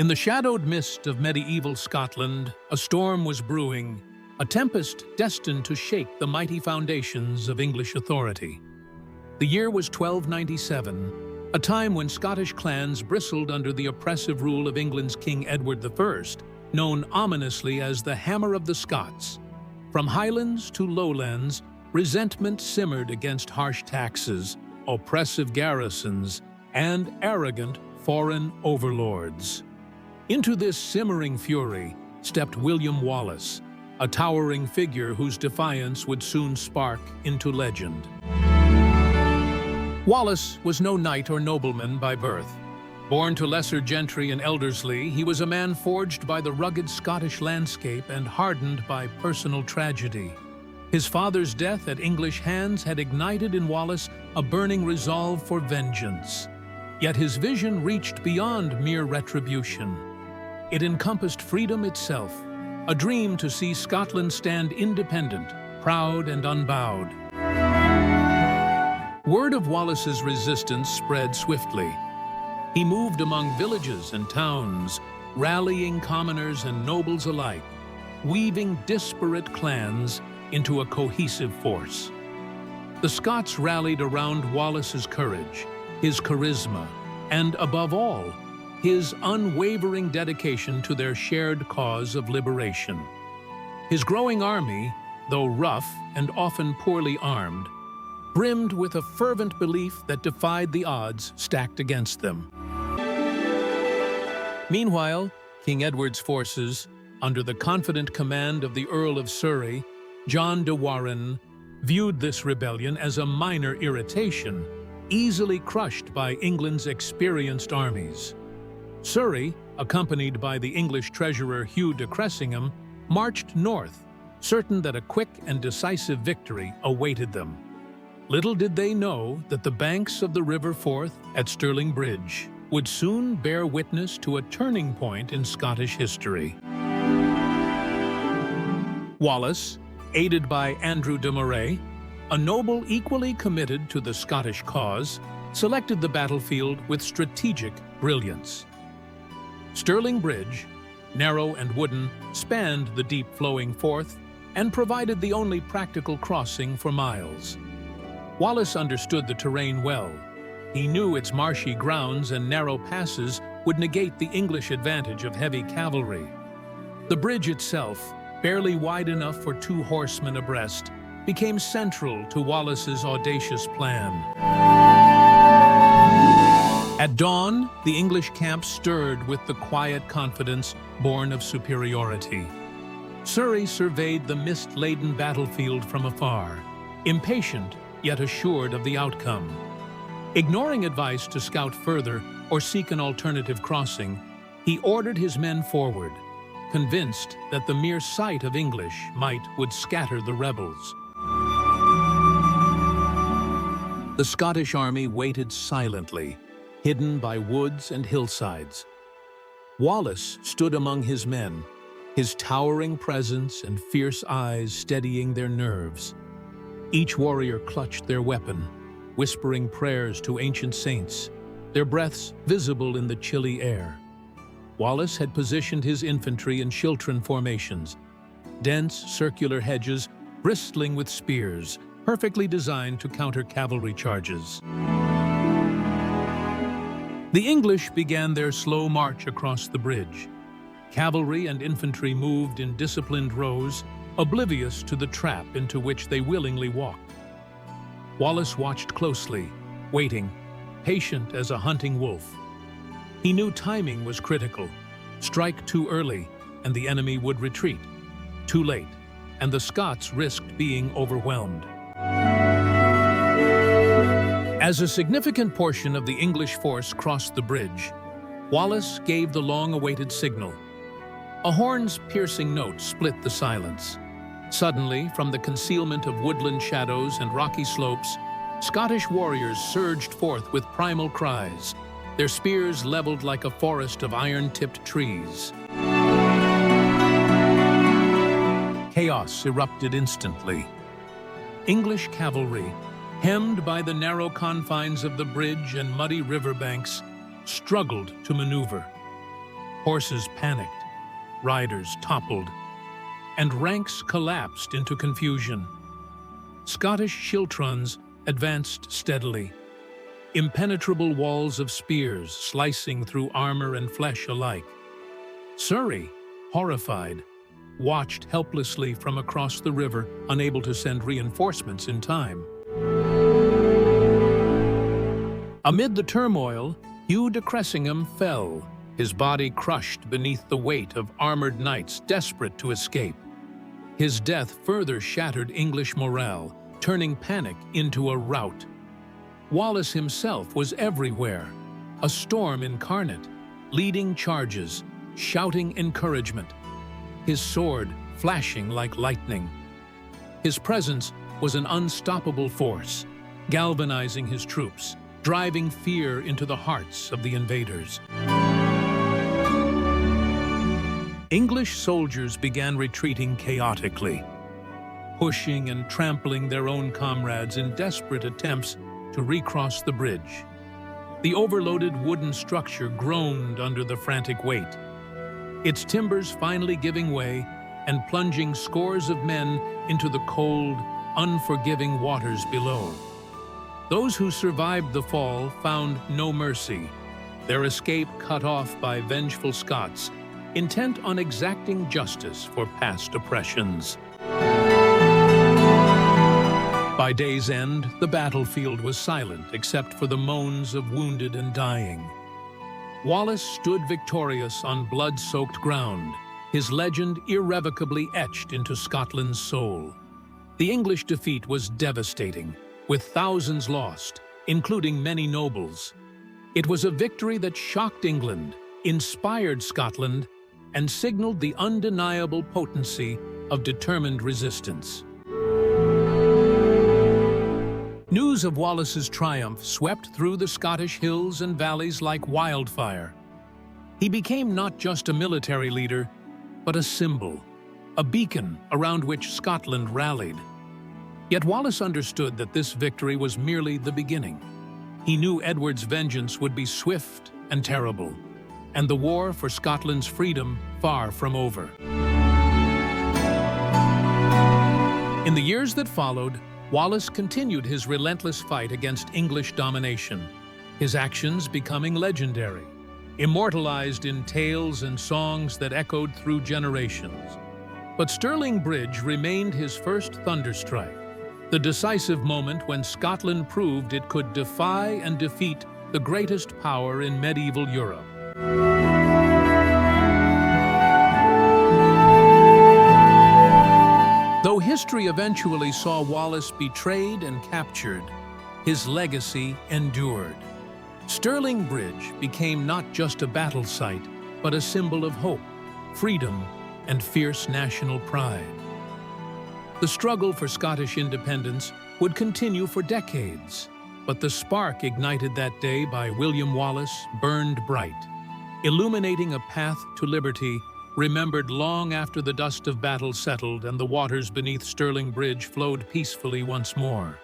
In the shadowed mist of medieval Scotland, a storm was brewing, a tempest destined to shake the mighty foundations of English authority. The year was 1297, a time when Scottish clans bristled under the oppressive rule of England's King Edward I, known ominously as the Hammer of the Scots. From highlands to lowlands, resentment simmered against harsh taxes, oppressive garrisons, and arrogant foreign overlords. Into this simmering fury stepped William Wallace, a towering figure whose defiance would soon spark into legend. Wallace was no knight or nobleman by birth. Born to lesser gentry in Elderslie, he was a man forged by the rugged Scottish landscape and hardened by personal tragedy. His father's death at English hands had ignited in Wallace a burning resolve for vengeance. Yet his vision reached beyond mere retribution. It encompassed freedom itself, a dream to see Scotland stand independent, proud and unbowed. Word of Wallace's resistance spread swiftly. He moved among villages and towns, rallying commoners and nobles alike, weaving disparate clans into a cohesive force. The Scots rallied around Wallace's courage, his charisma, and above all, his unwavering dedication to their shared cause of liberation. His growing army, though rough and often poorly armed, brimmed with a fervent belief that defied the odds stacked against them. Meanwhile, King Edward's forces, under the confident command of the Earl of Surrey, John de Warenne, viewed this rebellion as a minor irritation, easily crushed by England's experienced armies. Surrey, accompanied by the English treasurer Hugh de Cressingham, marched north, certain that a quick and decisive victory awaited them. Little did they know that the banks of the River Forth at Stirling Bridge would soon bear witness to a turning point in Scottish history. Wallace, aided by Andrew de Moray, a noble equally committed to the Scottish cause, selected the battlefield with strategic brilliance. Stirling Bridge, narrow and wooden, spanned the deep-flowing Forth and provided the only practical crossing for miles. Wallace understood the terrain well. He knew its marshy grounds and narrow passes would negate the English advantage of heavy cavalry. The bridge itself, barely wide enough for 2 horsemen abreast, became central to Wallace's audacious plan. At dawn, the English camp stirred with the quiet confidence born of superiority. Surrey surveyed the mist-laden battlefield from afar, impatient yet assured of the outcome. Ignoring advice to scout further or seek an alternative crossing, he ordered his men forward, convinced that the mere sight of English might would scatter the rebels. The Scottish army waited silently, hidden by woods and hillsides. Wallace stood among his men, his towering presence and fierce eyes steadying their nerves. Each warrior clutched their weapon, whispering prayers to ancient saints, their breaths visible in the chilly air. Wallace had positioned his infantry in Schiltron formations, dense circular hedges bristling with spears, perfectly designed to counter cavalry charges. The English began their slow march across the bridge. Cavalry and infantry moved in disciplined rows, oblivious to the trap into which they willingly walked. Wallace watched closely, waiting, patient as a hunting wolf. He knew timing was critical. Strike too early, and the enemy would retreat. Too late, and the Scots risked being overwhelmed. As a significant portion of the English force crossed the bridge, Wallace gave the long-awaited signal. A horn's piercing note split the silence. Suddenly, from the concealment of woodland shadows and rocky slopes, Scottish warriors surged forth with primal cries, their spears leveled like a forest of iron-tipped trees. Chaos erupted instantly. English cavalry, hemmed by the narrow confines of the bridge and muddy riverbanks, struggled to maneuver. Horses panicked, riders toppled, and ranks collapsed into confusion. Scottish Schiltrons advanced steadily, impenetrable walls of spears slicing through armor and flesh alike. Surrey, horrified, watched helplessly from across the river, unable to send reinforcements in time. Amid the turmoil, Hugh de Cressingham fell, his body crushed beneath the weight of armored knights desperate to escape. His death further shattered English morale, turning panic into a rout. Wallace himself was everywhere, a storm incarnate, leading charges, shouting encouragement, his sword flashing like lightning. His presence was an unstoppable force, galvanizing his troops, driving fear into the hearts of the invaders. English soldiers began retreating chaotically, pushing and trampling their own comrades in desperate attempts to recross the bridge. The overloaded wooden structure groaned under the frantic weight, its timbers finally giving way and plunging scores of men into the cold, unforgiving waters below. Those who survived the fall found no mercy, their escape cut off by vengeful Scots, intent on exacting justice for past oppressions. By day's end, the battlefield was silent except for the moans of wounded and dying. Wallace stood victorious on blood-soaked ground, his legend irrevocably etched into Scotland's soul. The English defeat was devastating, with thousands lost, including many nobles. It was a victory that shocked England, inspired Scotland, and signaled the undeniable potency of determined resistance. News of Wallace's triumph swept through the Scottish hills and valleys like wildfire. He became not just a military leader, but a symbol, a beacon around which Scotland rallied. Yet Wallace understood that this victory was merely the beginning. He knew Edward's vengeance would be swift and terrible, and the war for Scotland's freedom far from over. In the years that followed, Wallace continued his relentless fight against English domination, his actions becoming legendary, immortalized in tales and songs that echoed through generations. But Stirling Bridge remained his first Thunderstrike, the decisive moment when Scotland proved it could defy and defeat the greatest power in medieval Europe. Though history eventually saw Wallace betrayed and captured, his legacy endured. Stirling Bridge became not just a battle site, but a symbol of hope, freedom, and fierce national pride. The struggle for Scottish independence would continue for decades, but the spark ignited that day by William Wallace burned bright, illuminating a path to liberty remembered long after the dust of battle settled and the waters beneath Stirling Bridge flowed peacefully once more.